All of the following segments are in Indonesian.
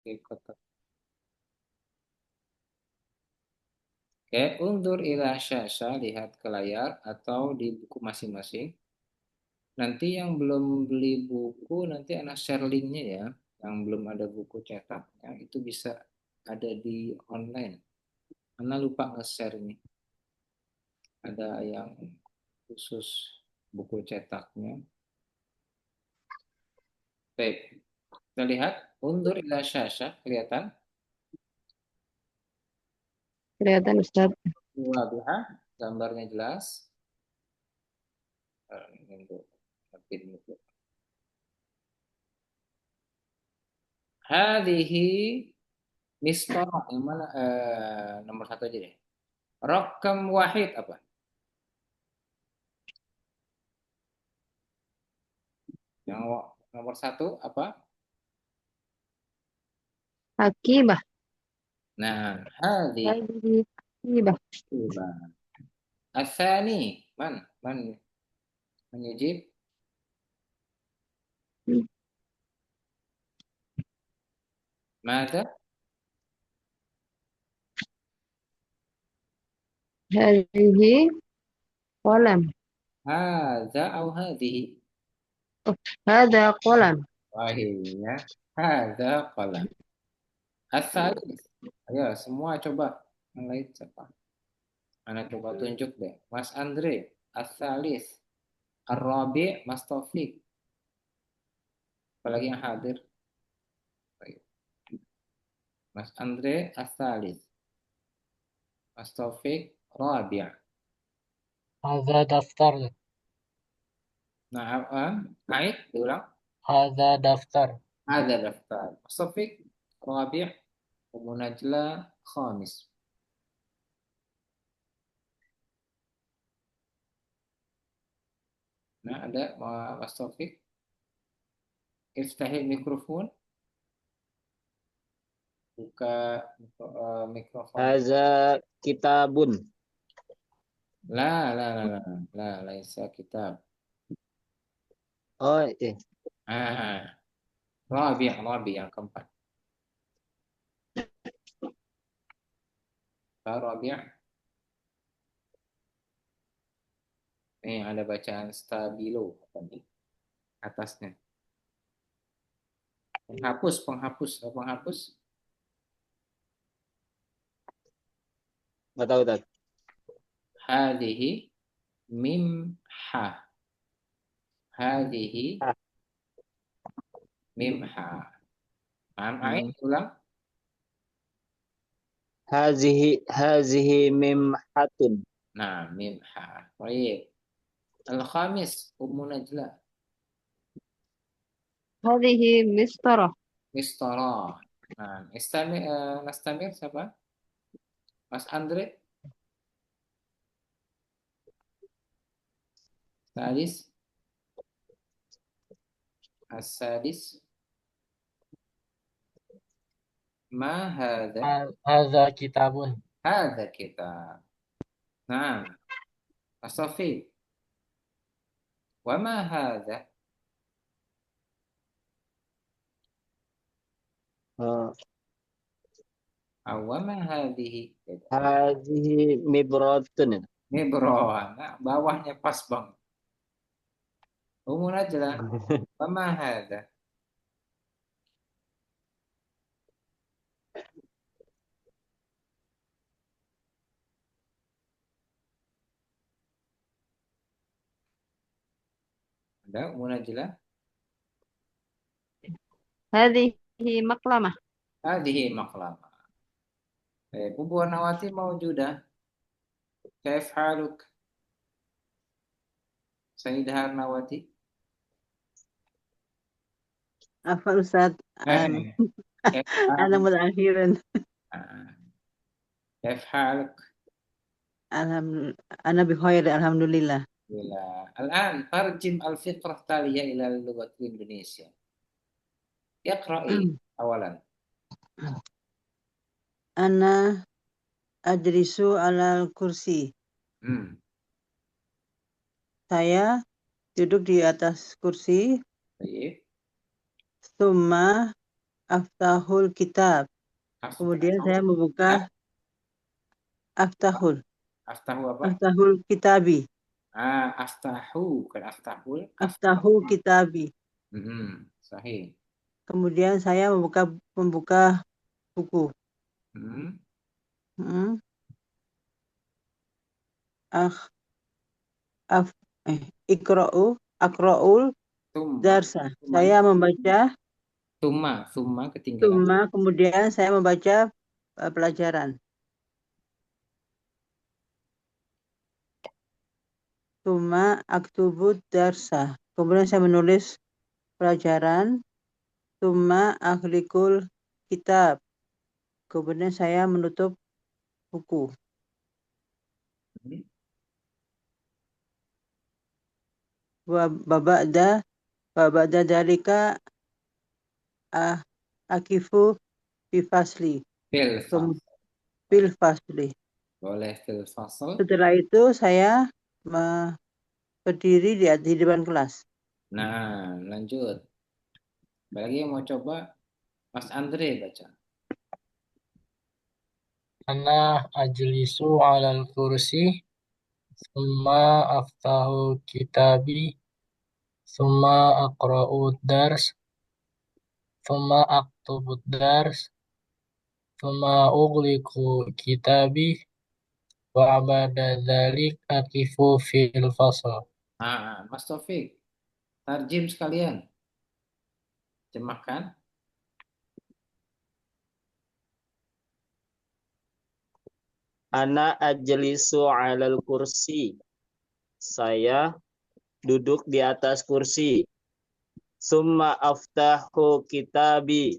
di kotak. Oke, undur ila syasha, lihat ke layar atau di buku masing-masing. Nanti yang belum beli buku, nanti anak share linknya ya. Yang belum ada buku cetak, ya, itu bisa ada di online. Ana lupa nge-share ini. Ada yang khusus buku cetaknya. Baik, kita lihat. Undur ila syasha, kelihatan? Kelihatan Ustaz. Wadiha, gambarnya jelas. Ini untuk pin itu. Hadhihi mistorah yang mana? Nomor satu aja deh. Rokam wahid apa? Yang nomor satu apa? Akibah. Nah, hadhi. Hadhihi akibah. Asani. Man menjib. Mada? Hadhihi qalam. Hadza au hadhihi. Oh, hadha qalam. Wahiynya. Hadza qalam. Asalis. Ayo, semua coba. Yang lain siapa? Anak coba tunjuk deh. Mas Andre. Asalis. Ar-Rabi, Mas Taufik. Apalagi yang hadir. Mas Andre Asalis. Mas Taufik Rabi. هذا دفتر. Nah, Aid diulang. هذا دفتر. Ada daftar. Mas Taufik Rabi. Umu Najla Khamis. Nah, ada Mas Taufik. Iftahil mikrofon. Buka mikrofon. Haza kitabun. Laisa kitab. Oh, Rabi yang keempat. Rabi. Nih ada bacaan stabilo apa nih? Atasnya. Penghapus. nggak tahu tak. Hadhihi mimha. Hadhihi Ah. mimha. Ain ulang. Hazihi mimhatun. Nah, mimha. Baik. Al-khamis, Ummu Najla. Hadhihi mistarah. Mistarah. Nah, Nastamir siapa? Mas Andre. Sadis. As-sadis. Ma hadha? هذا كتاب. Hadha kitab. Nah, Mas Taufik. Wa ma hadha? Oh, Wa ma hadhihi? hazihi mibratun. Ini bro, nah, bawahnya pas bang. Umum aja lah. Wa hadha? Ada umum aja lah. Hadhihi maqlamah. Hadhihi maqlama. Bu Nawati mawjudah. Kaif haluk? Sayyidah Harnawati. Apa Ustaz? Kaif Ana haluk? mutaakhiran. Kaif haluk? Ana bikhair alhamdulillah. الآن ترجم الفقرة التالية إلى اللغة الإندونيسية. اقرأي أولا. Ana ajlisu alal kursi. Saya duduk di atas kursi. Baik. Summa aftahul kitab. Kemudian saya membuka aftahul Aftahu apa? aftahul kitabi. Aftahu, bukan aftahul. Aftahu kitabi. Sahih. Kemudian saya membuka buku. Hmm. Iqra'ul Tumma. darsa. Saya membaca Tumma ketinggalan. kemudian saya membaca pelajaran. Tumma aktubud darsa. Kemudian saya menulis pelajaran. Tumma akhlikul kitab. Kemudian saya menutup buku. Babada dalika akifu bifasli. Fil fasli. Boleh fil fasl. Setelah itu saya berdiri di depan kelas. Nah, lanjut. Bagi yang mau coba, Mas Andre baca. Ana ajlisu alal kursi. Summa aftahu kitabi. Summa aqra'u dars. Summa aktubu dars. Summa ughliqu kitabi. Wa ba'da dzalik aqifu fil fasl. Mas Taufik, tarjim sekalian. Terjemahkan. Ana ajlisu alal kursi. Saya duduk di atas kursi. Summa aftahu kitabi.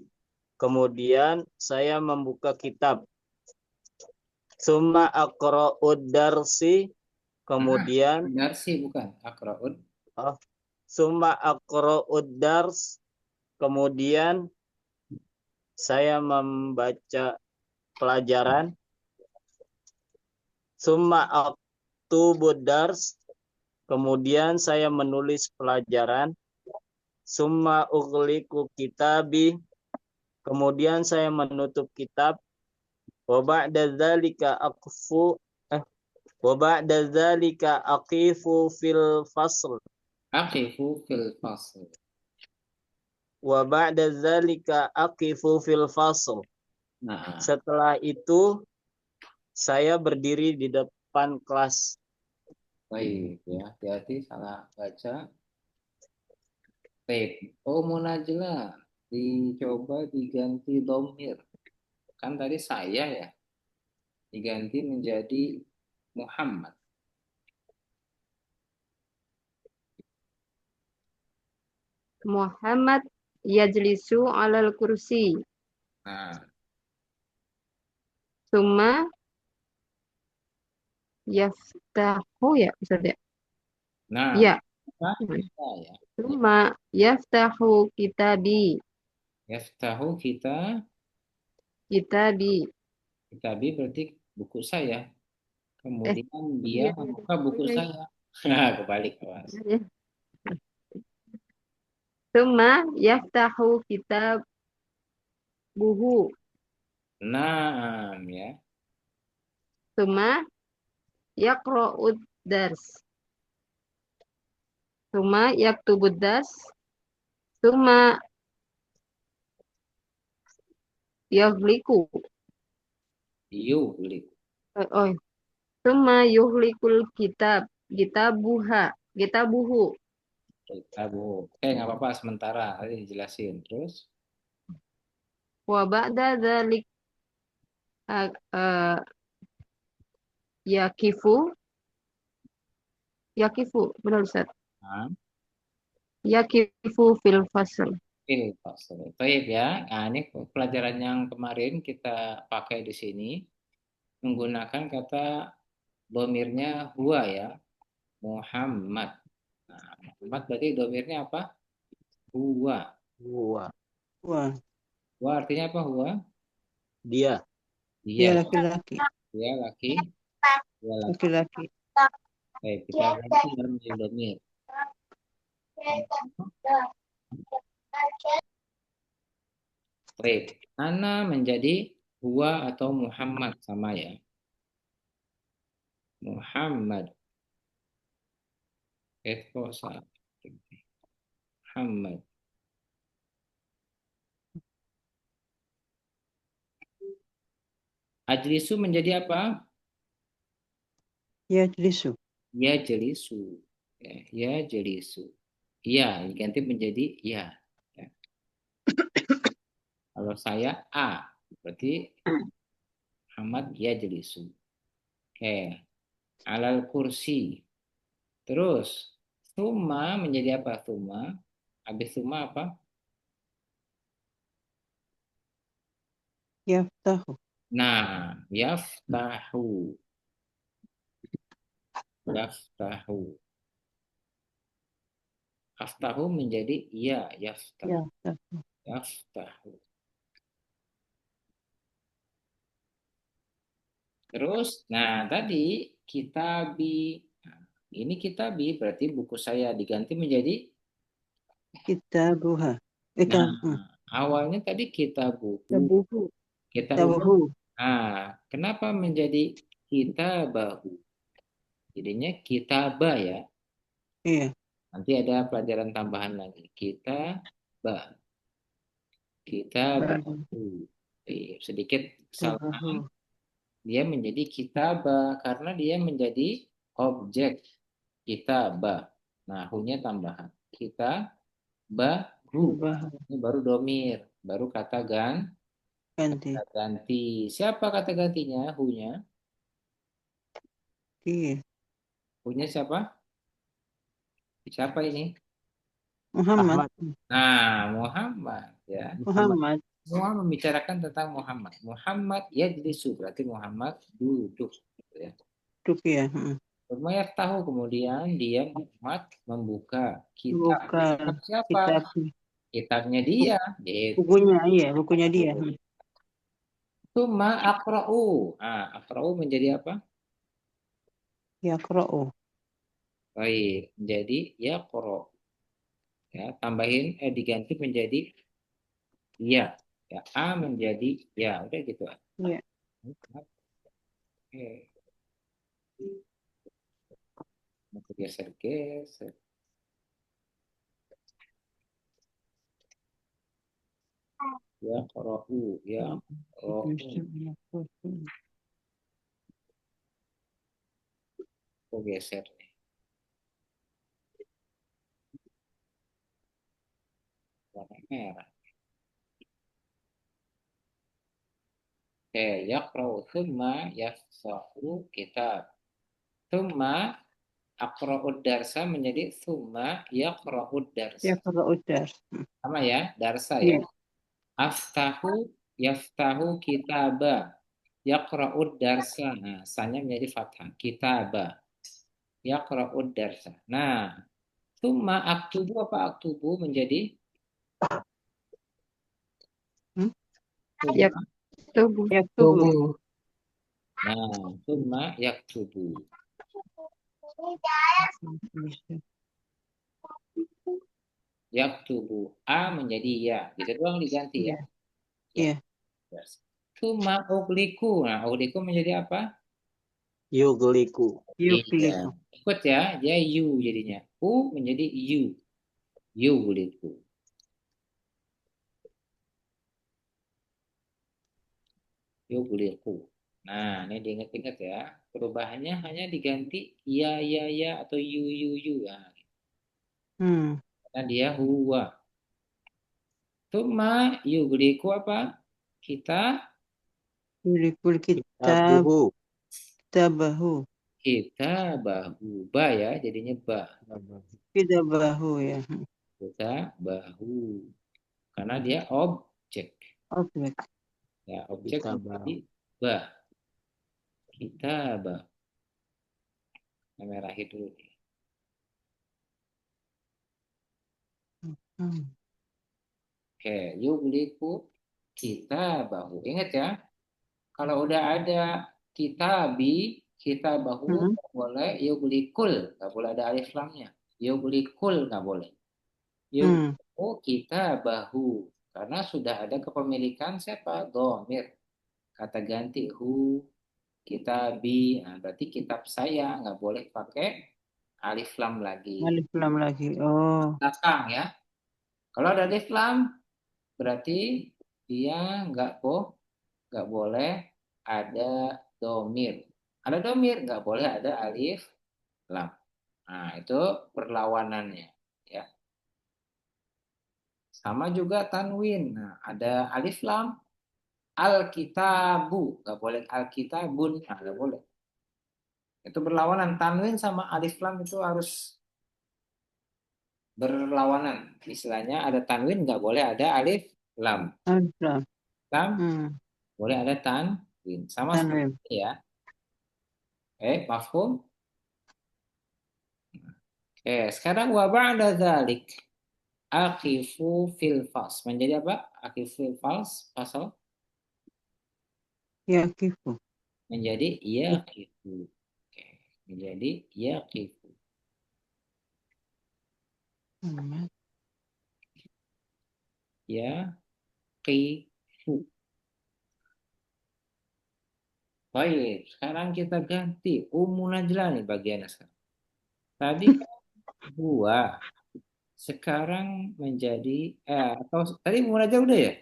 Kemudian saya membuka kitab. Summa aqra'ud darsi. Kemudian Darsi bukan aqra'ud. Summa aqra'ud dars. Kemudian saya membaca pelajaran. Summa aktubud dars. Kemudian saya menulis pelajaran. Summa ughliqu kitabi. Kemudian saya menutup kitab. Wa ba'da dzalika aqifu fil fasl. Aqifu fil fasl. Wa ba'da dzalika aqifu fil fasl. Nah, Setelah itu saya berdiri di depan kelas. baik ya, hati-hati salah baca. Baik. Munajlah dicoba diganti domir. Kan tadi saya ya. Diganti menjadi Muhammad. Muhammad yajlisu alal kursi. Nah, Summa yaftahu ya Ustaz ya. nah, Ya. ya. Summa yaftahu kitabi. Yaftahu Kitabi. kitabi berarti buku saya. Kemudian dia Iya. membuka buku saya. Nah, kebalik, Mas. Summa yaftahu kitabuhu. Nah, ya. Summa yaqra'ud dars. Summa yaktubud dars. Summa yaghliqu. Yuhlik. Summa yuhlikul kitabuhu. Oke, nggak apa-apa sementara. Tadi dijelasin. Terus? Wa ba'da dzalik yakifu benar Ustaz. Nah, Yakifu fil fasl. fil fasl. Baik ya. Nah, ini pelajaran yang kemarin kita pakai di sini menggunakan kata domirnya huwa ya. Muhammad. Nah, Muhammad berarti domirnya apa? Huwa. Wah, Huwa artinya apa huwa? dia. Dia. laki-laki. Dia laki. Dia laki. Laki-laki. Baik, kita ganti dalam domir. Baik. Ana menjadi huwa atau Muhammad sama ya. Muhammad. Muhammad. Ajlisu menjadi apa? Yajlisu. Ya jelisu. Ya jelisu. Ya, diganti menjadi ya. Ya. Kalau saya A, berarti Muhammad ya jelisu. Oke. Alal kursi. Terus, summa menjadi apa? Summa. Habis summa apa? Yaftahu. Nah, yaftahu. Yaftahu. Aftahu menjadi ya, yaftahu. Yaftahu. Yaftahu. Terus, nah tadi kitabi. Nah, ini kitabi berarti buku saya diganti menjadi. Kitabuha. Nah, awalnya tadi kita buku. Kitabuhu. Kita Kitabuhu. Nah, kenapa menjadi kitabahu? Jadinya kitabah ya. Iya. Nanti ada pelajaran tambahan lagi. Kitabah. Kitabahu. Sedikit kesalahan. Kitabahu. Dia menjadi kitabah karena dia menjadi objek kitabah. Nah, hunya tambahan. Kitabahu. Kitabahu. Ini baru domir, baru kata Ganti. ganti. Siapa kata gantinya? Hunya. Iya. Hunya siapa? Siapa ini? Muhammad. Nah, Muhammad ya. Muhammad. Semua membicarakan tentang Muhammad. Muhammad ya jadi berarti Muhammad duduk gitu ya. Duduk ya. Lumayan tahu kemudian dia Muhammad membuka kitab. Buka Kitab siapa? kitab. Kitabnya dia. Gitu. Bukunya, iya. Bukunya dia. Tuma akra'u. Nah, akra'u menjadi apa? Yaqra'u. Baik, menjadi ya koro. Ya, tambahin diganti menjadi ya. Ya, A menjadi ya. Udah gitu. Iya. Oke. Mau geser-geser. Ya korohu. Ya korohu. Aku geser nih. Warna merah. Oke, yaqra'u thumma yafsahu kitab. Thumma aqra'ud darsa menjadi thumma yaqra'ud darsa. Yaqra'u dars. Sama ya, darsa ya. Iya. Aftahu yaftahu kitaba. Yaqra'ud darsa. Nah, sanya menjadi fathah. Kitaba. Yaqra'ud darsa. Nah, thumma aktubu apa aktubu menjadi Yaktubu. Yaktubu. Nah, thumma yaktubu. Yaktubu. A menjadi ya. Gitu doang diganti ya. Iya. Thumma ugliku. Nah, ugliku menjadi apa? Yugliku. Iya. Ikut ya. Dia you jadinya. U menjadi you. Yugliku. Yugliku. Nah, ini diingat-ingat ya. Perubahannya hanya diganti ya, ya, ya atau you ya. Karena dia huwa. Thumma yugliku apa? Kita Yulikul Kitabuhu. kitabahu. kita bahu ba ya jadinya ba. Kitabahu ya. Kita bahu. Karena dia objek. Objek. Ya, objek Kita menjadi ba. Kita ba. Merahin dulu nih. Oke, yugliku kita bahu. Ingat ya, kalau udah ada kitabi, kita bahu nggak boleh yuglikul, nggak boleh ada alif lamnya. Yuglikul nggak boleh. Yugliku kita bahu. Karena sudah ada kepemilikan siapa? Domir. Kata ganti hu, kitabi. Nah, berarti kitab saya nggak boleh pakai alif lam lagi. Alif lam lagi. Oh, Belakang ya. Kalau ada alif lam, berarti dia nggak boleh ada domir. Ada domir, nggak boleh ada alif lam. Nah, itu perlawanannya. Ya. Sama juga tanwin. Nah, ada alif lam, alkitabu. Nggak boleh alkitabun. Nah, nggak boleh. Itu berlawanan. Tanwin sama alif lam itu harus berlawanan. Istilahnya ada tanwin, nggak boleh ada alif lam. alif lam. Lam, Hmm, boleh ada tanwin. Sama seperti tanwin. ini ya. Mafhum? Sekarang wa ba'da dzalik aqifu fil fas. Menjadi apa? Aqifu fil fas pasal Yakifu. menjadi yaqifu. Oke. Menjadi yaqifu. Hmm, Yaqifu. Baik, sekarang kita ganti Ummu Najla nih bagiannya sekarang. Tadi kan dua, sekarang menjadi atau tadi Ummu Najla udah ya?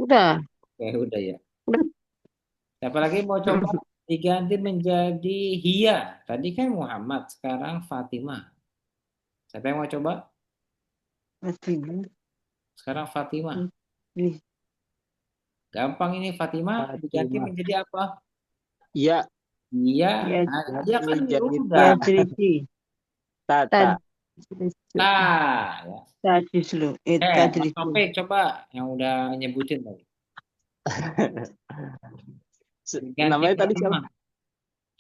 Udah. Udah ya. Udah. Siapa lagi mau coba diganti menjadi Hia? Tadi kan Muhammad, sekarang Fatimah. Siapa yang mau coba? Fatimah. Sekarang Fatimah. Ih, Gampang ini Fatimah diganti Fatimah. menjadi apa? Ya, Iya, Ya, dia kan jadi udah. ya Trisi. tata. Tadrisu. Nah, ya. Tadrislu. Mas Tadrisu. Topik coba yang udah nyebutin tadi. Diganti Namanya tadi siapa?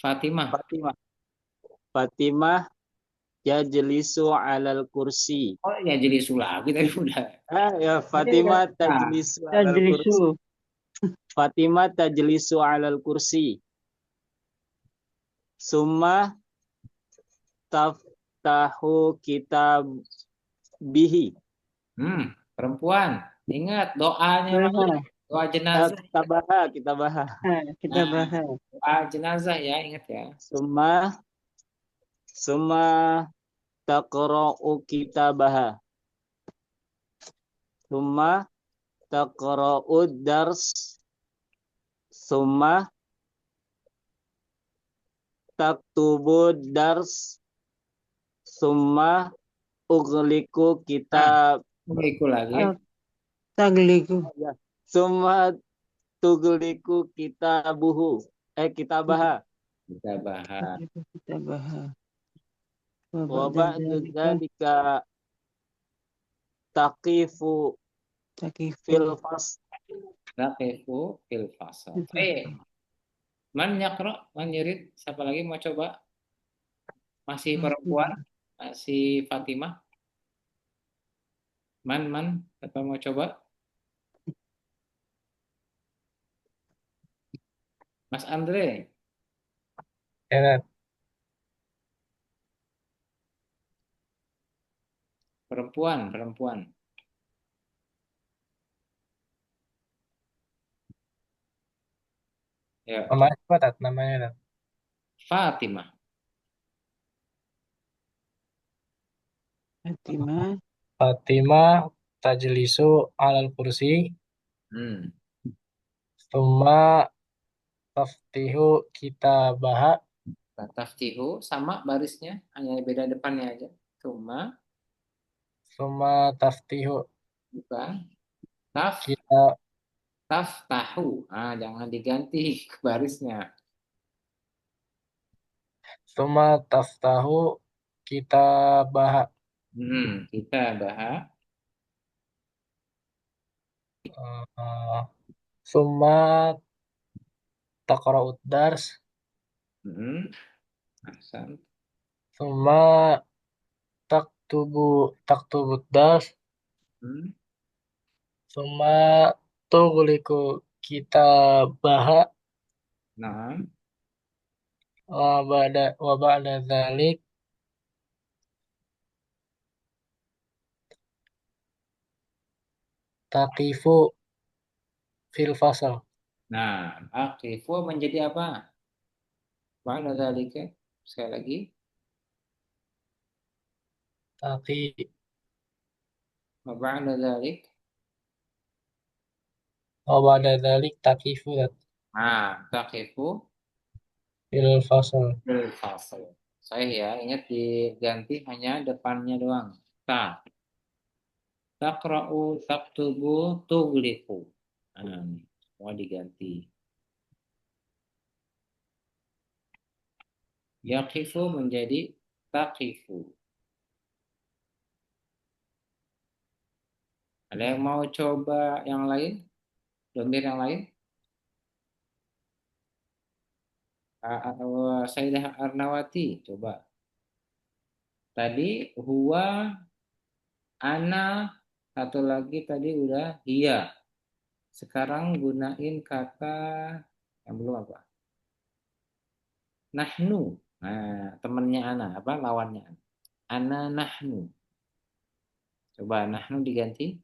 Fatimah. Fatimah. Fatimah. Fatimah yajlisu alal kursi. Oh ya jadi lagi tadi udah. Ya, Fatimah tajlisu alal kursi. Tadrisu. Fatimah tajlisu alal kursi. Summa taftahu kitab bihi. Perempuan. Ingat doanya lagi. Bahas. Doa jenazah. Kita bahas. Kita Nah, bahas. doa jenazah ya, ingat ya. Summa taqra'u kitabaha. Summa taqra'u dars. Summa taktubu dars. Summa ughliku kitab. Ikut lagi. Tagliku. Summa tughliku kitabuhu. Kitabaha. Kita bahas. Kita bahas. Wa ba'da dzalika taqifu fil fas. Raqifu fil fasal. Man yakra, man yurid. Siapa lagi mau coba? Masih perempuan? Masih Fatimah? Man. Siapa mau coba? Mas Andre, Ya, perempuan. Ya, namanya apa Tat? Namanya Tat? Fatimah. Fatimah. Fatimah tajlisu alal kursi. Hmm. Summa taftihu kitabaha. Taftihu sama barisnya, hanya beda depannya aja. Cuma Summa taftihu bukan kita. taftahu. Jangan diganti barisnya. Summa taftahu kitabaha. Kita bahas. Summa taqra'ud dars. Ahsan. Summa taktubud dars. Hmm. Summa tughliqu kitabaha. Nah, wa ba'da dzalik taqifu fil fasal. Nah, aqifu menjadi apa? Ba'da dzalika. Sekali lagi. Taqi Wa ba'da dzalik. wa ba'da dzalik taqifu Nah, taqifu fil fasal. fil fasl. Saya ya, ingat diganti hanya depannya doang. Ta. Taqra'u, taktubu, tughliqu. Nah, semua diganti. Yaqifu menjadi taqifu. Ada yang mau coba yang lain? Domir yang lain? Sayyidah Arnawati, coba. Tadi huwa, ana, satu lagi tadi udah iya. Sekarang gunain kata yang belum apa? Nahnu. Nah, temennya ana, apa lawannya ana? Ana nahnu. Coba nahnu diganti.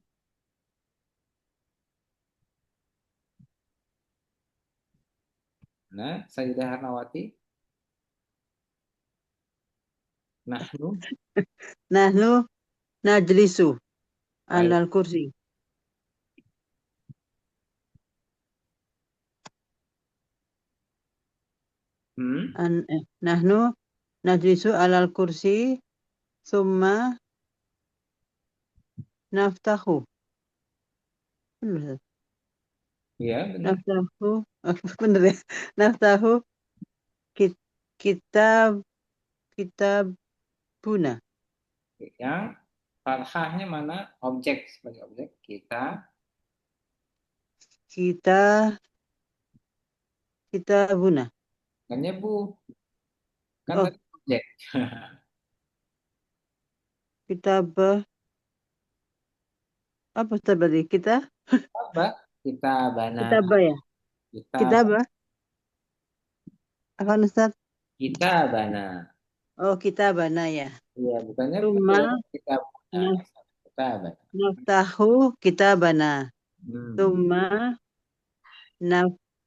Nah, Sayyidah Arnawati, nahnu. Nahnu najlisu Baik. alal kursi. Nahnu najlisu alal kursi summa naftahu. Bener, Iya, benar. naftahu. Bener ya? Naftahu kitab kitabuna. Yang fathahnya mana? Objek sebagai objek. Kita kitabuna. Makanya Bu, kan Oh, tadi objek. kitab apa tadi? Apa? Kita bana. Kitab ya? Kita Kitab apa Ustaz? kita bana. Oh, kitabana ya. Iya, bukannya Summa kita bana. naf- Kita bana. naftahu kitabana. Hmm. Summa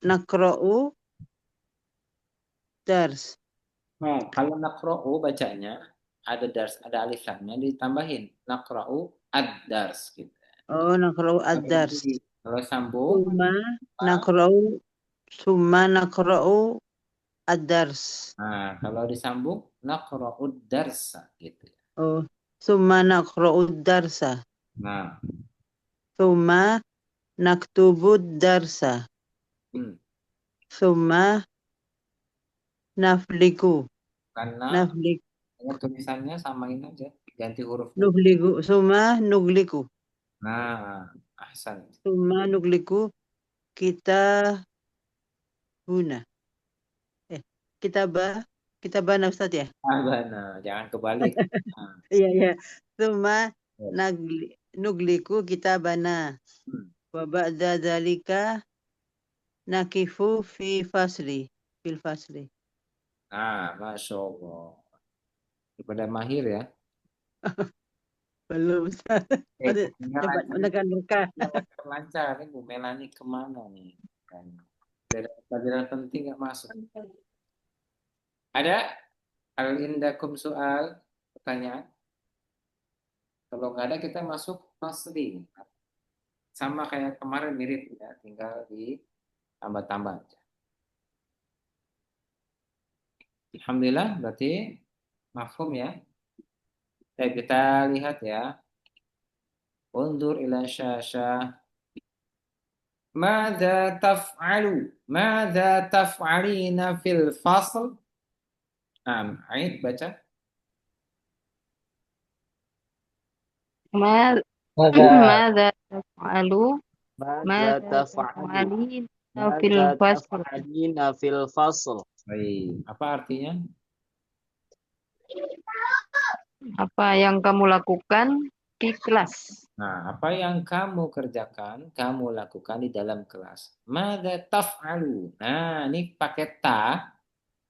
nakra'u dars. Nah, kalau nakro'u bacanya ada dars, ada alif lamnya ditambahin nakro'u ad-dars gitu. Oh, nakra'u ad-dars. Kalau sambung, Summa nakra'u ad-dars. nah kalau disambung nakro'u darsa gitu. Oh, summa nakra'u darsa. Nah, Summa naktubu darsa. hmm. Summa nafliku. Karena Naflik. tulisannya samain aja, ganti huruf. Nugliku. Summa nugliku. Nah, ahsan. Summa nugliku kita guna. Kitabana Ustaz ya? Benar, jangan kebalik. Nah, Iya, iya. Summa yes. nugliku kitabana. Hmm. Wa ba'da dzalika nakifu fil fasli. Nah, Masya Allah. Pada mahir ya. Belum Ustaz. Dapat menekan berkah. Lancar nih Bu Melani kemana nih? Kan. Pelajaran penting nggak masuk. Ada? Al-indakum soal pertanyaan? Kalau nggak ada kita masuk fasli. Sama kayak kemarin mirip ya, tinggal ditambah-tambah aja. Alhamdulillah berarti mafhum ya. Baik, kita lihat ya. Undur ila syashah. Mada taf'alu? Mada taf'alina fil fasl? Aid baca. ماذا Mada تفعلوا Mada ماذا taf'ali. تفعلين في Mada الفصل taf'alina fil fasl. Baik, apa artinya? apa yang kamu lakukan di kelas? Nah, apa yang kamu kerjakan, kamu lakukan di dalam kelas. Mada taf'alu? Nah, ini pakai ta.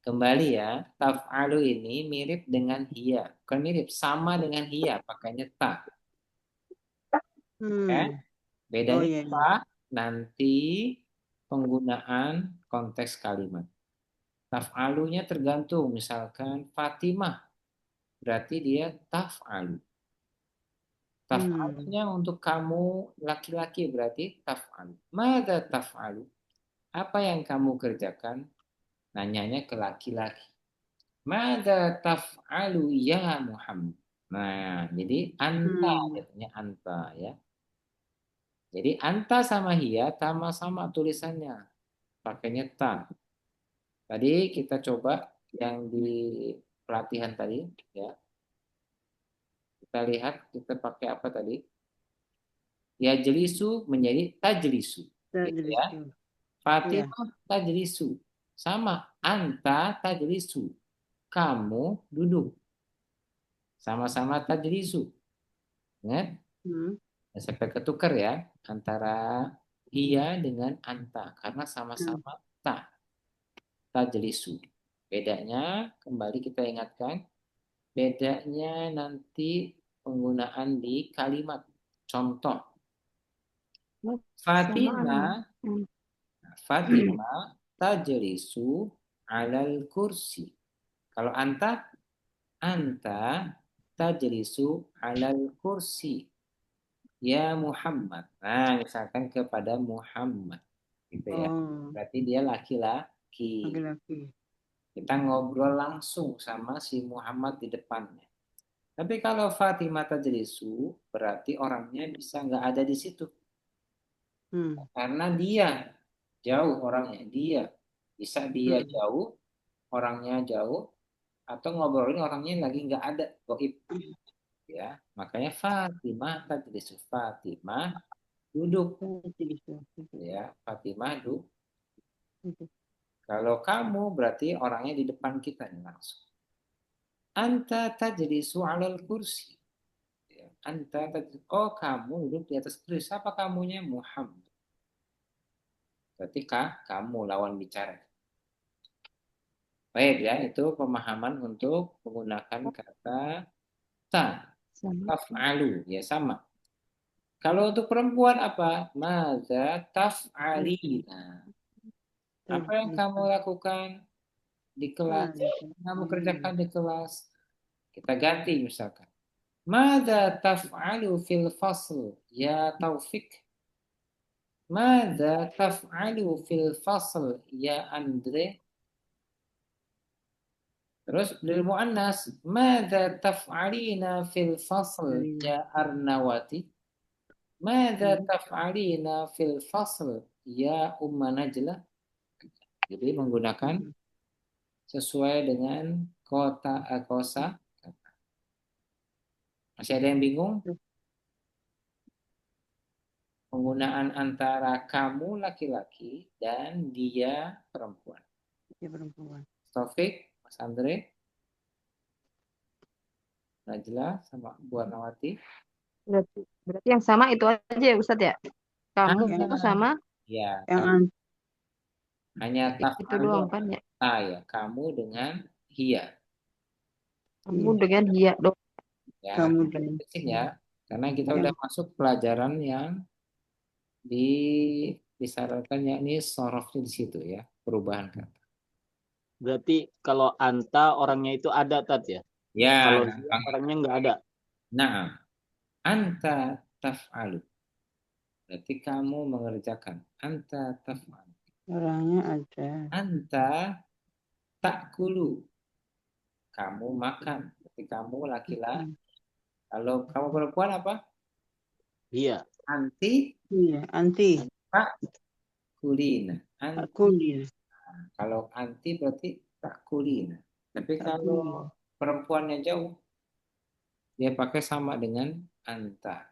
Kembali ya, taf'alu ini mirip dengan hiya. Bukan mirip, sama dengan hiya, pakainya ta. Hmm. Ya. Oh Bedanya iya, iya. apa? Nanti penggunaan konteks kalimat. Taf'alunya tergantung. Misalkan Fatimah, berarti dia taf'alu. Taf'alunya untuk kamu laki-laki berarti taf'alu. Mada taf'alu? Apa yang kamu kerjakan? Nanyanya ke laki-laki. Mada taf'alu ya Muhammad? Nah, jadi anta, jadinya anta ya. Jadi anta sama hiya sama-sama tulisannya. Pakainya ta. Tadi kita coba yang di pelatihan tadi ya. Kita lihat kita pakai apa tadi? Ya jelisu menjadi tajlisu. Gitu Tajlis. ya. Iya. Fatimah tajlisu. Sama anta tajlisu. Kamu duduk. Sama-sama tajlisu. Ingat? Sampai ketukar ya antara ia dengan anta karena sama-sama ta tajlisu. Bedanya kembali kita ingatkan, bedanya nanti penggunaan di kalimat. Contoh, Fatimah, Hmm. Fatimah tajlisu alal kursi. Kalau anta tajlisu alal kursi. Ya Muhammad. Nah, misalkan kepada Muhammad. Gitu ya. Oh, Berarti dia laki-laki. laki-laki. Kita ngobrol langsung sama si Muhammad di depannya. Tapi kalau Fatimah tajlisu, berarti orangnya bisa nggak ada di situ. Karena dia jauh orangnya. Bisa dia jauh, orangnya jauh, atau ngobrolin orangnya lagi nggak ada. Goib. Ya, makanya Fatimah tajlisu. Fatimah duduk. Tajlis. Ya, Fatimah duduk. Kalau kamu berarti orangnya di depan kita nih langsung. Anta tajlisu alal kursi. Ya, anta tajlisu. Oh, kamu duduk di atas kursi. Siapa kamunya? Muhammad. Berarti kamu lawan bicara. Baik ya, itu pemahaman untuk menggunakan kata ta. Taf'alu. Ya, sama. Kalau untuk perempuan apa? Maza taf'alina. Apa yang kamu lakukan di kelas? Kamu kerjakan di kelas. Kita ganti misalkan. Mada taf'alu fil fasl ya Taufik? Mada taf'alu fil fasl ya Andre? Terus lil muannas, mada taf'alina fil fasl ya Arnawati? Mada taf'alina fil fasl ya Umma Najla? Jadi menggunakan sesuai dengan kosa. Masih ada yang bingung? Penggunaan antara kamu laki-laki dan dia perempuan. Dia perempuan. Taufik, Mas Andre, Najla, sama Bu Arnawati. Berarti yang sama itu aja ya Ustadz ya? Kamu sama Ya, Yang hanya itu doang kan ya? ya, kamu dengan hia. Kamu dengan dia dong. Ya, kamu kita dan kecil ya, karena kita udah masuk pelajaran yang disarankan yakni sorofnya di situ ya, perubahan kata. Berarti kalau anta orangnya itu ada Tat ya? Ya, Kalau gampang. orangnya nggak ada. Nah, anta taf'alu. Berarti kamu mengerjakan. Anta taf'alu. orangnya ada. Anta ta'kulu. Kamu makan. Berarti kamu laki-laki. Kalau kamu perempuan apa? Iya. Anti Iya, anti. kulina. Kulina. Kalau anti berarti tak kulina. Tapi kalau perempuannya jauh, dia pakai sama dengan anta.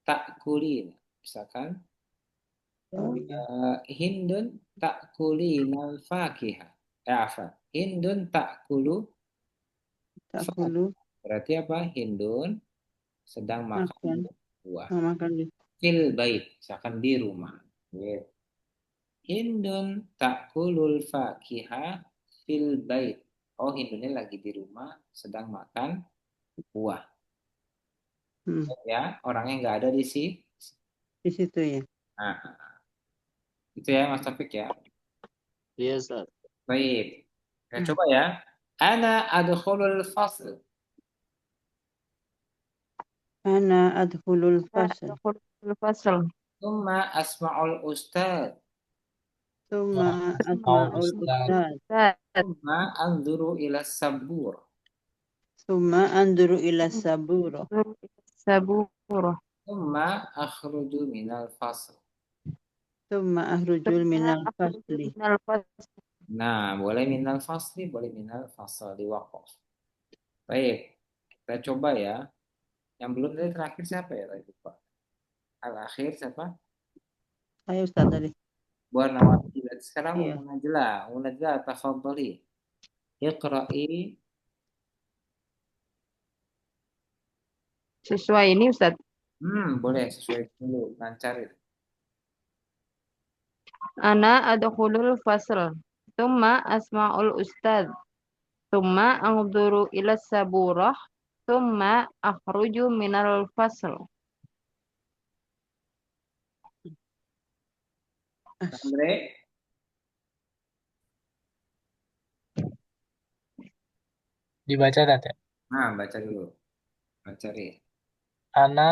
Tak kulina. Misalkan, Hindun tak kulina fakihah. Apa? Hindun tak kulu. Berarti apa? Hindun sedang makan buah. Fil bait. Misalkan di rumah. Gitu. Hindun takulul fakihah fil bait. Oh, Hindunnya lagi di rumah sedang makan buah. Ya, orangnya nggak ada di sini. Di situ ya. Nah, itu ya Mas Taufik ya. Iya, Ustaz. Baik. Kita coba ya. Ana adkhulul fasl. Ana adkhulul fasl. Adkhulul fasl. Thumma asma'ul ustad. Thumma Asma'ul asma'ul ustaz. ustaz. Thumma anzuru ila sabur. Thumma anduru ila sabura. Saburah. Thumma akhruju minal fasl. Thumma ahrujul minal Akhruju fasli. minal fasl. Nah, boleh minal fasli, boleh minal fasl di waqaf. Baik, kita coba ya. Yang belum tadi terakhir siapa ya tadi Pak? Al-akhir siapa? Saya Ustaz tadi. Bu Nawati. Sekarang Iya. Umu Najla, tafadhali. Iqra'i. Sesuai ini Ustaz. Boleh sesuai dulu, lancarin. Ana adkhulul fasl. Thumma asma'ul ustad. Thumma anzuru ila saburah. Thumma akhruju minal fasl. Andre, Dibaca tadi. baca dulu. Cari. Ana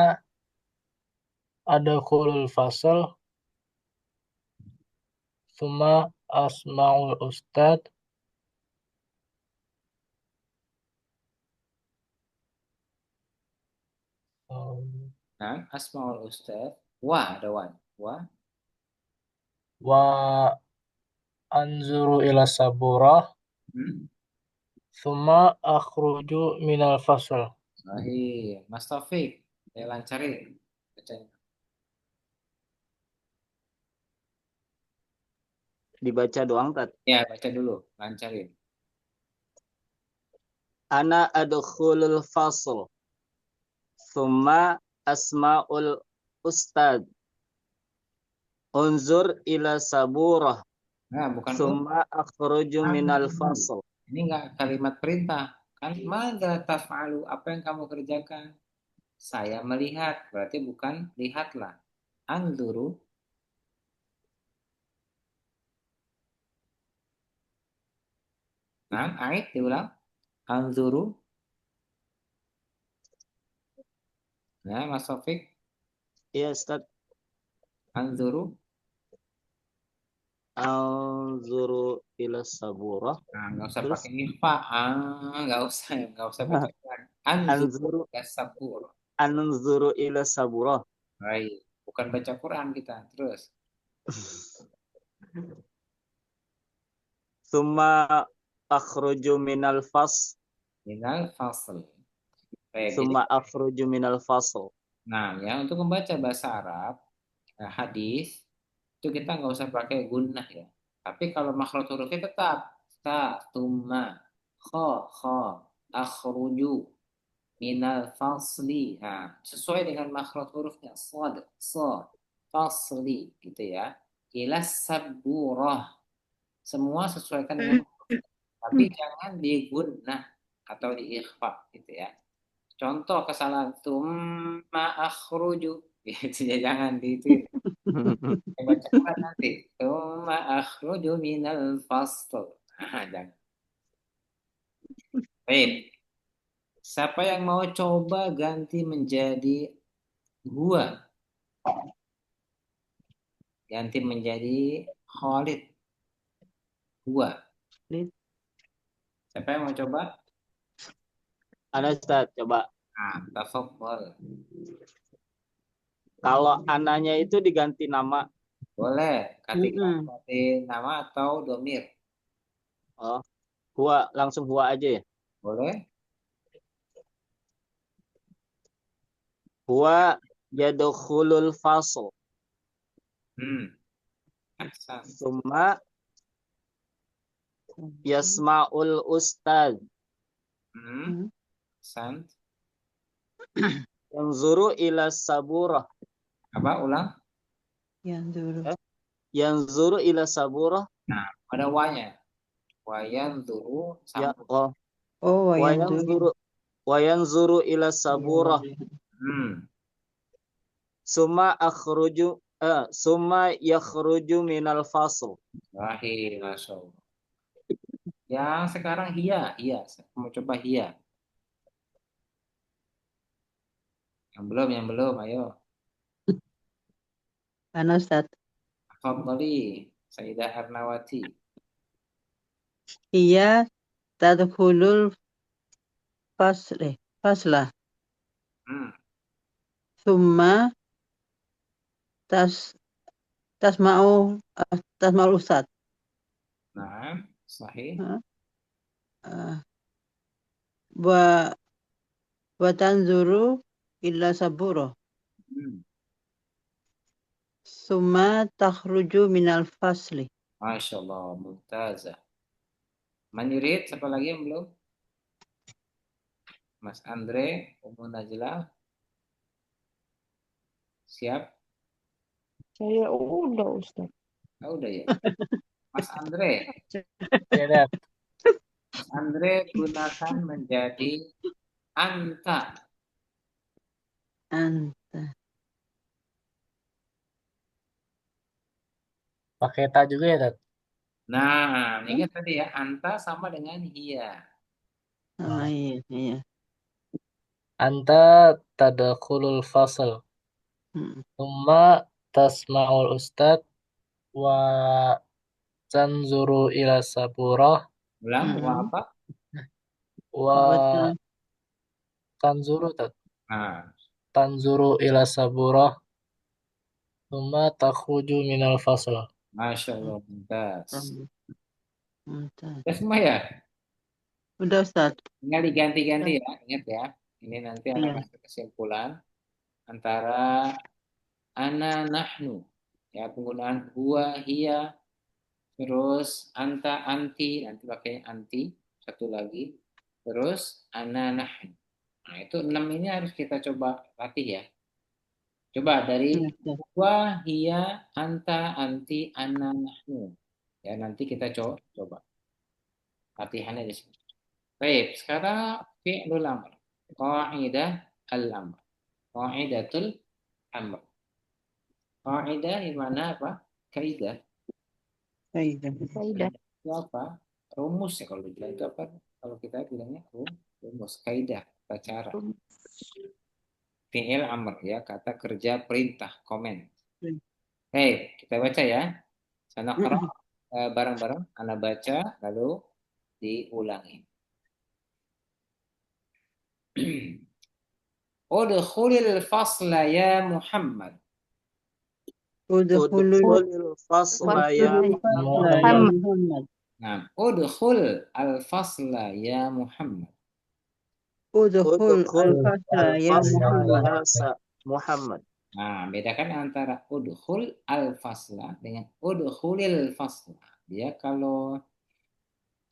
adkhulul fasl. Summa asma'ul ustad. Nah, asmaul ustaz. Wah, ada wan. Wah, Wa anzuru ila saburah. hmm? Summa akhruju minal fasl. Sahih. Mas Taufik, lancarin. Bacanya. Dibaca doang, Tat. Ya, baca dulu. Lancarin. Ana adkhulul fasl. Thumma asma'ul ustad. Unzur ila saburah. Nah, bukan Thumma akhruju minal fasl. Ini enggak kalimat perintah. Kan, mada taf'alu? Apa yang kamu kerjakan? Saya melihat. Berarti bukan lihatlah. Anzuru. Nah, ait diulang. Anzuru. Nah, Mas Taufik. Iya, Ustaz. Anzuru. Anzuru ila saburah. Nah, nggak usah Terus pakai ikhfa. Nggak usah baca Quran. Anzuru anzuru ya sabur. anzuru ila saburah. Baik, bukan baca Quran kita. Terus, Thumma akhruju minal fasl. minal fasl. Baik, jadi, Thumma akhruju minal fasl. nah ya untuk membaca bahasa Arab, hadis itu kita nggak usah pakai gunnah ya. Tapi kalau makhraj hurufnya tetap ta, tumma, kho, kho, akhruju, minal fasli. Nah, sesuai dengan makhraj hurufnya sad, sad, fasli gitu ya. Ila saburah. Semua sesuaikan dengan tapi jangan digunnah atau diikhfa gitu ya. Contoh kesalahan tumma akhruju gitu ya, jangan di itu. Baca Quran nanti. Tumma akhruju minal fasl. Jangan. Baik. Siapa yang mau coba ganti menjadi gua? Ganti menjadi Khalid. Gua. Siapa yang mau coba? Ana Ustaz, coba. Tafadhol. Kalau ananya itu diganti nama. Boleh. Ketika ganti nama atau domir. Oh, huwa, langsung huwa aja ya. Boleh. Huwa yadkhulul fasl. Ahsan. Summa yasma'ul ustad. Ahsan. Yanzuru ila saburah. Apa? Ulang. Yanzuru ila saburah. Nah, ada wanya. Wayan turu Ya, sambung. wayanzuru ila saburah. Summa yakhruju minal fasl. Sahih, Masya Allah. Yang sekarang hia. Mau coba hia. Yang belum, ayo. Mana Ustaz? Tafadhali, Sayyidah Arnawati. Iya tadkhulul faslah. Hmm. Summa tasma'ul Ustaz. Nah, sahih. Wa tanzuru illa saburo. Hmm. Summa takhruju minal fasli. Masya Allah, mumtazah. Manirid, siapa lagi yang belum? Mas Andre, Ummu Najlah. Siap? Saya udah Ustaz. Oh, udah ya. Mas Andre. Ya, Dad. Mas Andre gunakan menjadi anta. Anta. Pakai ta juga ya, Dad? Nah, ingat tadi ya, anta sama dengan hia. Iya. Anta tadkhulul fasl. Summa tasma'ul ustad wa tanzuru ila saburah Ulang, wa apa? wa tanzuru Nah, tanzuru ila saburah summa takhruju minal fasl. Masya Allah, mumtaz. Mantap. Ya semua ya? Udah Ustaz. Tinggal diganti-ganti ya, ingat ya. Ini nanti akan Iya. kasih kesimpulan antara ana, nahnu. Ya, penggunaan huwa, hia, terus anta, anti, nanti pakai anti, satu lagi. Terus ana, nahnu. Nah, itu 6 ini harus kita coba latih ya. Coba dari huwa, hia, anta, anti, ana, nahnu. Ya, nanti kita coba. Latihannya di sini. Baik, sekarang fi'lul amr. Qa'idah al-amr. Qa'idatul amr. Qa'idah di mana apa? Kaidah. Kaidah. Itu apa? Rumus ya kalau dibilang itu apa? Kalau kita bilangnya rumus, kaidah, tata cara. Fi'il amr ya, kata kerja, perintah, komen. Baik, kita baca ya. Sana bareng-bareng, Anda baca lalu diulangi. Udkhulil fasla ya Muhammad. Udkhulil fasla ya Muhammad. Nah, udkhul al-fasla ya Muhammad. Udkhul al-fasla ya Muhammad. Muhammad. Nah, bedakan antara udkhul al-fasla dengan udkhulil fasla. Dia kalau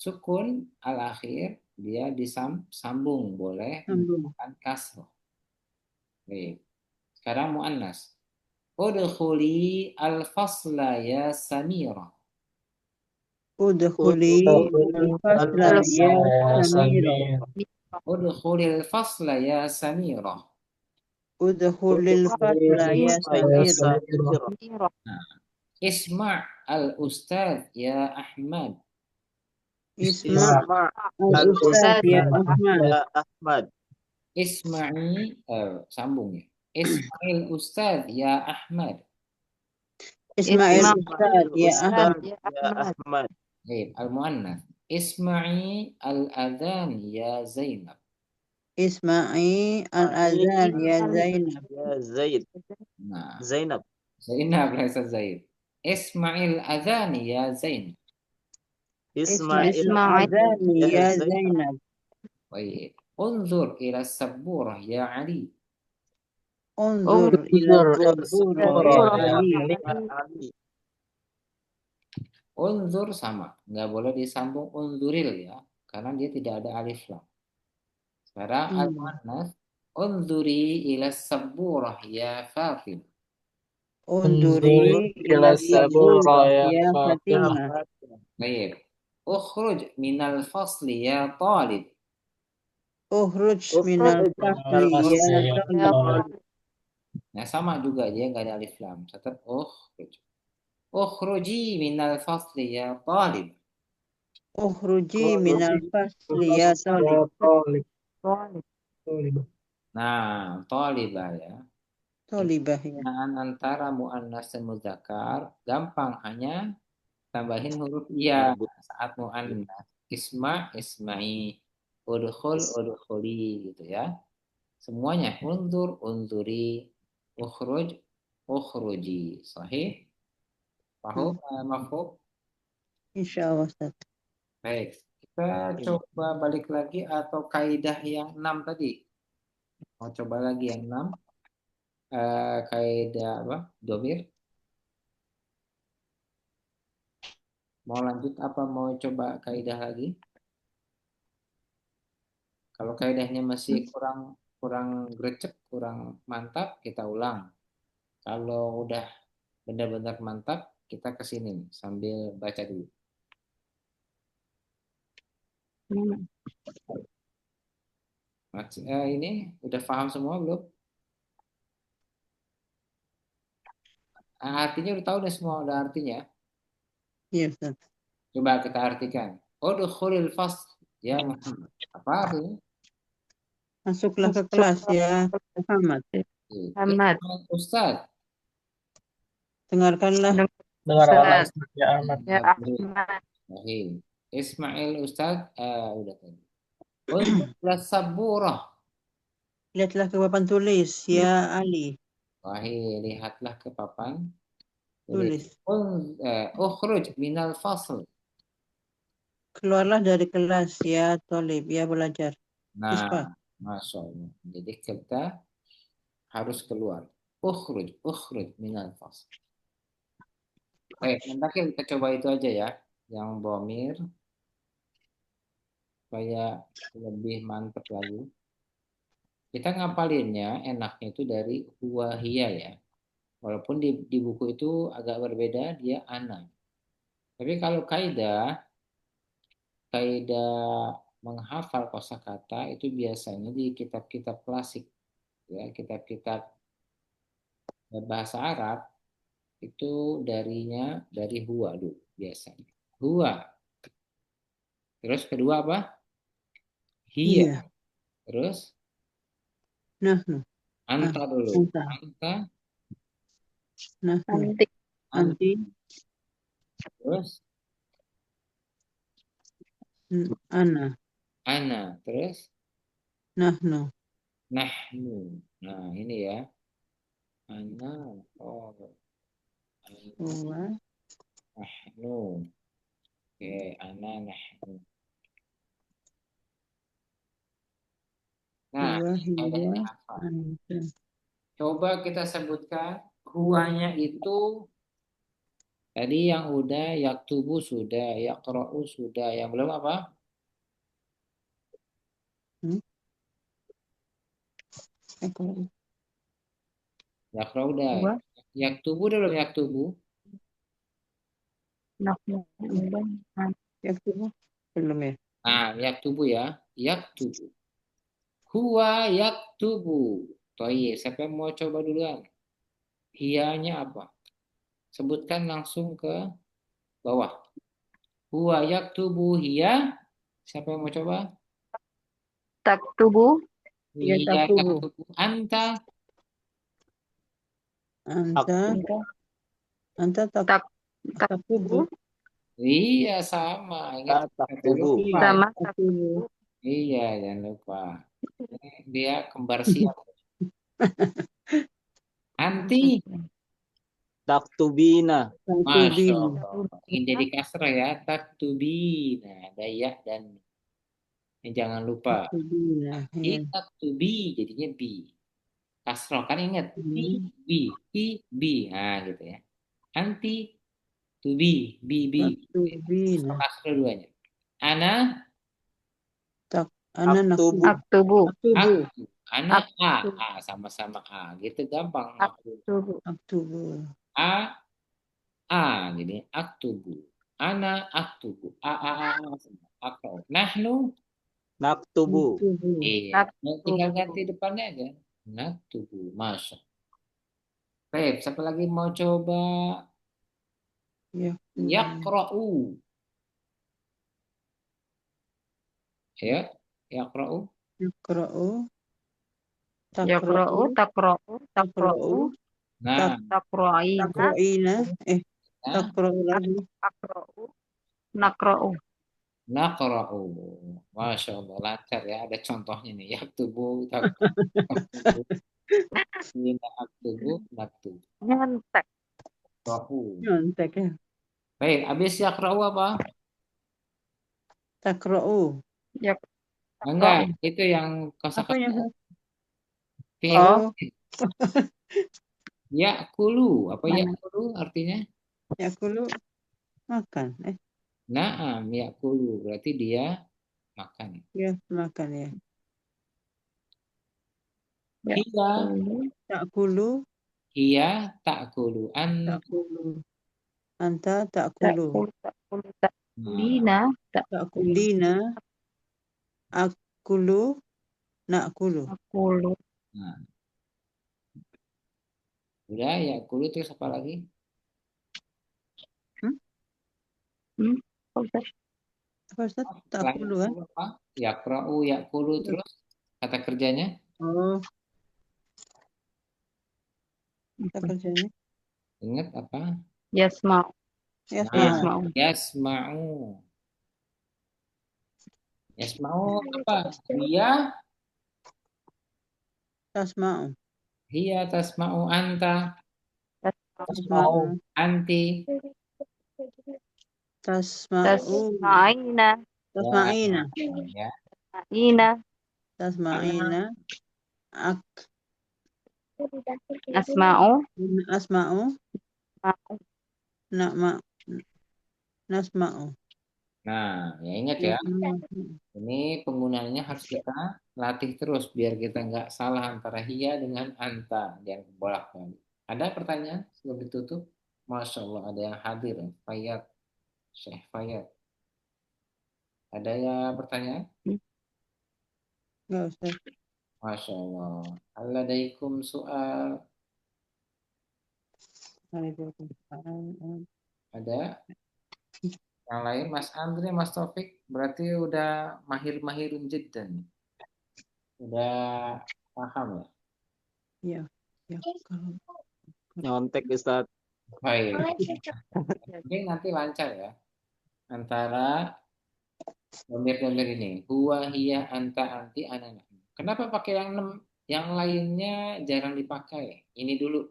sukun al-akhir, dia disambung, boleh menggunakan kasroh. Baik. Sekarang muannas. Udkhuli al-fasla ya Samira. Udkhuli al-fasla ya Samira. Udkhulil fasla ya Samira. Udkhulil fasla ya Samira. Nah, Isma' al-ustadz ya Ahmad. Isma' al-ustadz ya Ahmad. Isma'i, sambung ya. Ismail ustadz ya Ahmad. Ismail ustadz ya Ahmad. Baik, al-mu'annath. Isma'i al-adhan ya Zainab. Isma'i al-adhan ya Zainab. Ya Zaid. Nah, Zainab. Zainab laisa Zaid. Ismail adhan ya Zainab. Ismail al-adhan ya Zainab. Baik. Unzur ila saburah ya Ali. Unzur ila saburah ya Ali. Unzur sama, nggak boleh disambung unzuril ya, karena dia tidak ada alif lam. Sekarang al-muannas, unzuri ila saburah ya Fatim. Unzuri ila saburah ya Fatimah. Baik. Ukhruj minal fasli ya talib. Ukhruj minal fasli ya talib. Nah, sama juga dia nggak ada alif lam. Tetap ukhruji minal fasli ya talib. Ukhruji Kalau minal fasli ya ya talib. tolib. Tolib. Tolib. Nah, talibah ya. Tolibah ya. Penggunaan antara muannas dan muzakkar gampang, hanya tambahin huruf iya Marbut. saat muannas. Isma, isma'i, udkhul, udkhuli gitu ya. Semuanya unzur, unzuri, ukhruj, ukhruji. Sahih? Paham? Mafhum? Insya Allah Ustaz. Baik. Kita coba balik lagi atau kaidah yang 6 tadi. Mau coba lagi yang 6. Kaidah apa? Domir. Mau lanjut apa mau coba kaidah lagi? Kalau kaidahnya masih kurang kurang grecek, kurang mantap, kita ulang. Kalau udah benar-benar mantap, kita ke sini sambil baca dulu. Ini udah paham semua belum? Artinya udah tahu deh semua, udah artinya. Iya Ustaz. Coba kita artikan. Udkhulil fasl ya Muhammad. Apa artinya? Masuklah ke kelas ya Muhammad. Ahmad. Ustaz. Dengarkanlah. Dengarkanlah Ustaz. Ustaz ya Ahmad. Ya Ahmad. Baik. Ismail Ustaz. Udah tadi. Unzur saburah. Lihatlah ke papan tulis ya Ali. Wahai, lihatlah ke papan Tulis. Ukhruj minal fasl. Keluarlah dari kelas ya Tolib ya belajar. Nah, Ispa. Masya Allah. Jadi kita harus keluar. Ukhruj minal fasl. Nanti kita coba itu aja ya, yang bomir, supaya lebih mantep lagi. Kita ngapalinnya enaknya itu dari huwa hiya ya. Walaupun di buku itu agak berbeda, dia ana. Tapi kalau kaidah menghafal kosakata itu biasanya di kitab-kitab klasik ya, kitab-kitab bahasa Arab itu dari huwa dulu biasanya. Huwa. Terus kedua apa? Hiya. Iya. Terus Nahnu. anta dulu. Anta. Anta. Nahnu. Anti. Anti. Terus Ana. ana. Terus Nahnu. nahnu. Nah, ini ya. Ana. Oh. Huwa. Nahnu. Oke, ana nahnu. Nah, Huwa hiya kaidahnya apa? anta. Coba kita sebutkan huwanya itu tadi yang udah yaktubu sudah, yaqra'u sudah, yang belum apa? Yaqra'u udah. Huwa. Yaktubu udah belum yaktubu? Nahnu. Yaktubu. Belum ya? Nah, yaktubu ya. Yaktubu. Huwa yaktubu. Toyib, siapa yang mau coba duluan? Hiyanya apa? Sebutkan langsung ke bawah. Huwa yaktubu hiya. Siapa yang mau coba? Taktubu. Ya Hiya taktubu. taktubu. Anta. Anta. Anta taktubu. Iya, sama. Ingat Taktubu. Sama Taktubu. Iya, jangan lupa. Dia kembar siap. Anti. Taktubina. Masya Taktubin. Allah. Ini jadi kasrah ya. Taktubi. Nah, ada ya dan jangan lupa. Taktubina. Ya. Taktubi jadinya bi. Kasrah kan ingat. Bi. Nah, gitu ya. Anti. Tubi. Bi. Taktubina. Kasrah duanya. Ana. Ana Taktubu. Aktubu. Taktubu. Anak A sama-sama A gitu gampang. Aktubu. Taktubu. Jadi aktubu. Ana aktubu. Aktubu. Nahnu. Naktubu. Taktubu. Iya. Tinggal ganti depannya aja. Naktubu. Masya. Baik, siapa lagi mau coba? Ya. Yaqra'u. Ya, yaqra'u. Yakra'u. Yaqra'u, Takra'u. taqra'u, Takra'u. taqra'u, Nah, taqra'ina, Takra'ina. nah, Takra'u lagi. aqra'u, naqra'u. naqra'u. Masya Allah, lancar ya. Ada contohnya nih. Yaktubu, taktubu, hina aktubu, naktubu. Nyantek. Yaqra'u. Nyontek ya. Baik, habis yaqra'u apa? Takra'u. Enggak, Yaqra'u. itu yang Apanya? kosakata fi'il. Oh, Ya'kulu. Apa Mana? ya'kulu artinya? yakulu makan. Naam, ya'kulu. Berarti dia makan. Ya makan ya. Hiya, Yaqulu, Takulu. hiya ta'kulu. Takulu. Anta takulu. ta'kulu, Nah, ta'kulina, Takulina. Akulu. Nakulu. ta'kulu. nah. Udah, ya'kulu terus apa lagi? Apa, Ustaz? Apa Ustaz? Setelah Takulu kan? ya'kulu apa? Yaqra'u, ya'kulu terus kata kerjanya. Oh, kata kerjanya. Ingat apa? Yasma'u, Ya, Nah, yasma'u. yasma'u. Yasma'u apa? Hiya, tasma'u. hiya tasma'u anta, Tasma'u, anti. Tasma'u. tasma'ina, Tasma'ina. Ya. tasma'ina, Tasma'ina. Ak. asma'u, Asma'u. ma'u. Nakma. Nasma'u. Nah, ya ingat ya. Ini penggunaannya harus kita latih terus biar kita nggak salah antara hiya dengan anta. Jangan bolak-balik. Ada pertanyaan sebelum ditutup? Masya Allah ada yang hadir ya. Fayat, Syekh Fayat. Ada yang pertanyaan? Enggak usah. Masya Allah. Alladaikum soal. Ada yang lain? Mas Andre, Mas Taufik. Berarti udah mahir-mahirun jiddan. Udah paham ya? Ya. Ya. Kalau Nyontek Ustaz. Baik. Mungkin nanti lancar ya. Antara domir-domir ini. Huwa, hiya, anta, anti, anak. Kenapa pakai yang 6? Yang lainnya jarang dipakai. Ini dulu.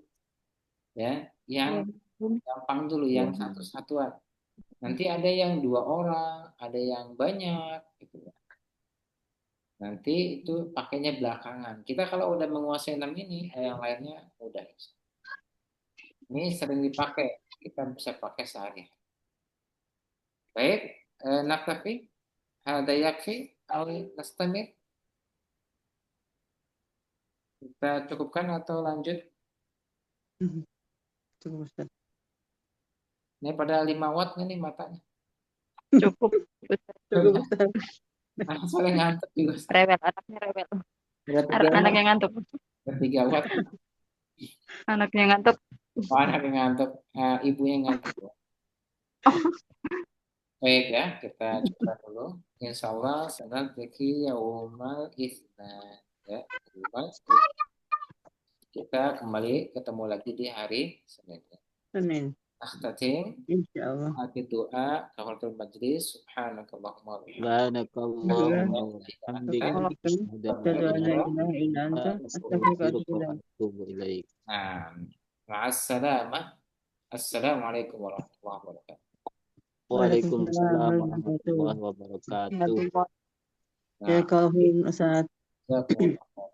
Ya. Yang gampang dulu. Yang satu-satuan. Nanti ada yang 2 orang. Ada yang banyak. Gitu ya. Nanti itu pakainya belakangan. Kita kalau udah menguasai 6 ini. Yang lainnya udah. Ini sering dipakai. Kita bisa pakai sehari. Baik. Naktafi. Hada yakfi. Au nastamir. Kita cukupkan atau lanjut? Cukup Ustaz. Ini pada 5 watt nih matanya. Cukup. Cukup Ustaz. Soalnya ngantuk juga. Rewel, anaknya rewel. Udah 3 watt. Anaknya ngantuk. Udah 3 watt. Anaknya ngantuk. Oh, anaknya ngantuk. Ibunya ngantuk. Baik ya, kita coba dulu. Insya Allah, senang yaumal isnan. Ya, yaumal isnan. Kita kembali ketemu lagi di hari Senin. Senin. Akhtatim. Insyaallah. Akhir doa, kafaratul majlis, subhanakallahumma wa bihamdika. Subhanakallahumma wa bihamdika. Asyhadu an la ilaha illa anta astaghfiruka wa atubu ilaik. Atubu ilaik. Nah, ma'assalamah. Assalamualaikum warahmatullahi wabarakatuh. Waalaikumsalam warahmatullahi wabarakatuh. Wabarakatuh. Nah, Jazakallahu Ustaz. jazakumullah.